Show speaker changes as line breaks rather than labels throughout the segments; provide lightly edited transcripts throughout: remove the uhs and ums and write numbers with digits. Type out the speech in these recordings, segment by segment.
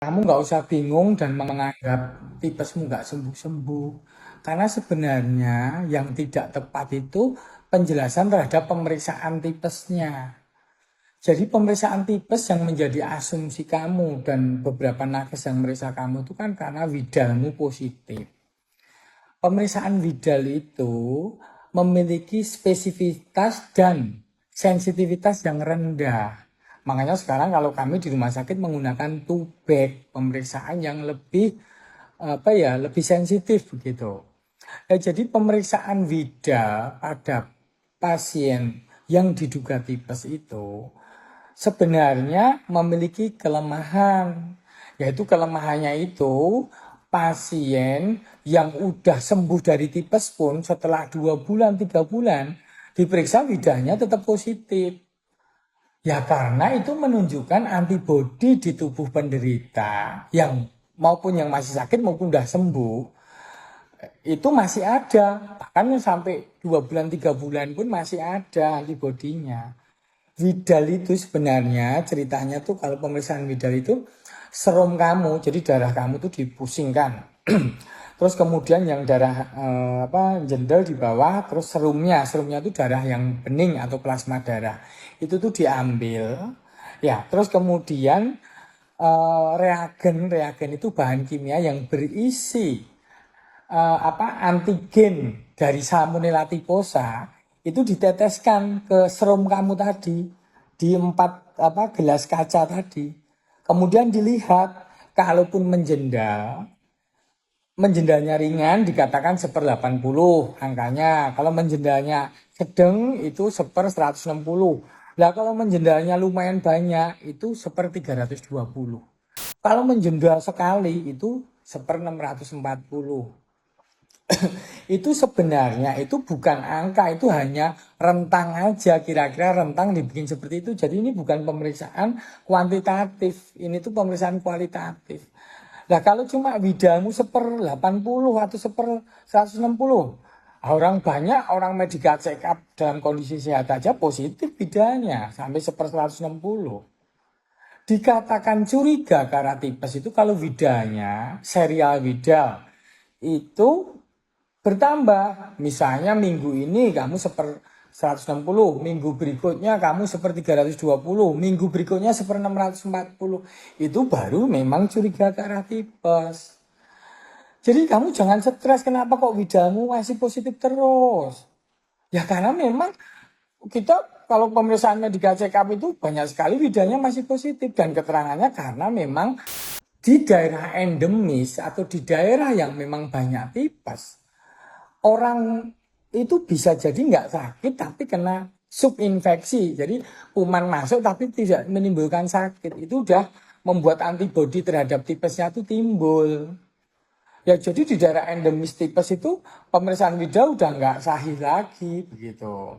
Kamu nggak usah bingung dan menganggap tipesmu nggak sembuh-sembuh. Karena sebenarnya yang tidak tepat itu penjelasan terhadap pemeriksaan tipesnya. Jadi pemeriksaan tipes yang menjadi asumsi kamu dan beberapa nakes yang meriksa kamu itu kan karena widalmu positif. Pemeriksaan widal itu memiliki spesifitas dan sensitivitas yang rendah. Makanya sekarang kalau kami di rumah sakit menggunakan tubek pemeriksaan yang lebih lebih sensitif begitu. Jadi pemeriksaan widal pada pasien yang diduga tipes itu sebenarnya memiliki kelemahan, yaitu kelemahannya itu pasien yang udah sembuh dari tipes pun setelah 2 bulan 3 bulan diperiksa widahnya tetap positif. Ya karena itu menunjukkan antibodi di tubuh penderita yang maupun yang masih sakit maupun udah sembuh itu masih ada, bahkan sampai 2 bulan 3 bulan pun masih ada antibodinya. Widal itu sebenarnya ceritanya tuh kalau pemeriksaan widal itu serum kamu, jadi darah kamu tuh dipusingkan. Terus kemudian yang darah jendel di bawah, terus serumnya itu darah yang bening atau plasma darah. Itu tuh diambil. Ya, terus kemudian reagen itu bahan kimia yang berisi antigen dari Salmonella typhosa itu diteteskan ke serum kamu tadi di 4 gelas kaca tadi. Kemudian dilihat kalaupun menjendalnya ringan dikatakan 1/80 angkanya. Kalau menjendalnya sedang itu 1/160. Nah kalau menjendalnya lumayan banyak itu 1/320. Kalau menjendal sekali itu 1/640. Itu sebenarnya itu bukan angka, itu hanya rentang aja, kira-kira rentang dibikin seperti itu. Jadi ini bukan pemeriksaan kuantitatif, ini tuh pemeriksaan kualitatif. Nah kalau cuma widalmu 1/80 atau 1/160, orang banyak orang medical check up dalam kondisi sehat aja positif widalnya sampai 1/160. Dikatakan curiga karena tipes itu kalau widalnya, serial widal itu bertambah. Misalnya minggu ini kamu 1/160, minggu berikutnya kamu 1/320, minggu berikutnya 1/640. Itu baru memang curiga ke arah tipes. Jadi kamu jangan stres, kenapa kok widalmu masih positif terus? Ya karena memang kita kalau pemeriksaan medical check up itu banyak sekali widalnya masih positif dan keterangannya karena memang di daerah endemis atau di daerah yang memang banyak tipes, orang itu bisa jadi nggak sakit tapi kena subinfeksi. Jadi kuman masuk tapi tidak menimbulkan sakit. Itu udah membuat antibodi terhadap tipesnya itu timbul. Ya jadi di daerah endemis tipes itu pemeriksaan widal udah nggak sahih lagi begitu.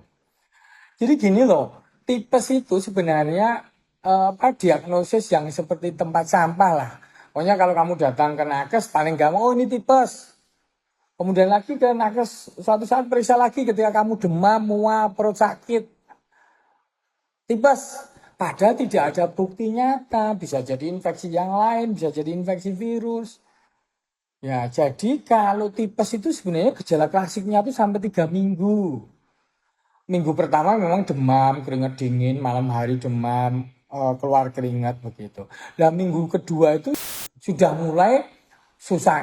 Jadi gini loh, tipes itu sebenarnya diagnosis yang seperti tempat sampah lah. Pokoknya kalau kamu datang ke nakes paling gampang, oh ini tipes. Kemudian lagi ke nakes suatu saat periksa lagi ketika kamu demam, mual, perut sakit. Tipes. Padahal tidak ada bukti nyata. Bisa jadi infeksi yang lain, bisa jadi infeksi virus. Ya, jadi kalau tipes itu sebenarnya gejala klasiknya itu sampai 3 minggu. Minggu pertama memang demam, keringat dingin, malam hari demam, keluar keringat begitu. Dan minggu kedua itu sudah mulai susah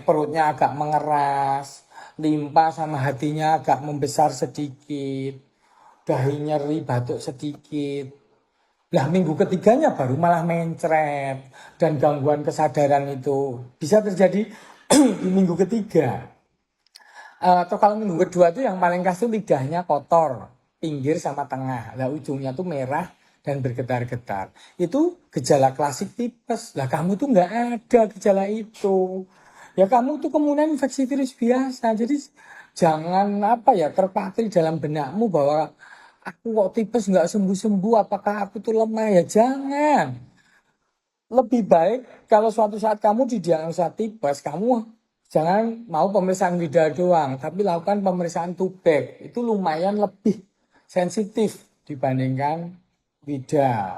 perutnya agak mengeras, limpa sama hatinya agak membesar sedikit, dahi nyeri, batuk sedikit. Lah minggu ketiganya baru malah mencret dan gangguan kesadaran itu bisa terjadi di minggu ketiga. Atau kalau minggu kedua itu yang paling khas itu lidahnya kotor, pinggir sama tengah. Lah ujungnya tuh merah dan bergetar-getar. Itu gejala klasik tipes. Lah kamu tuh nggak ada gejala itu. Ya kamu tuh kemudian infeksi virus biasa. Jadi jangan terpatri dalam benakmu bahwa aku kok tipes nggak sembuh-sembuh. Apakah aku tuh lemah ya? Jangan. Lebih baik kalau suatu saat kamu didiagnosa tipes, kamu jangan mau pemeriksaan widal doang, tapi lakukan pemeriksaan tubek. Itu lumayan lebih sensitif dibandingkan widal.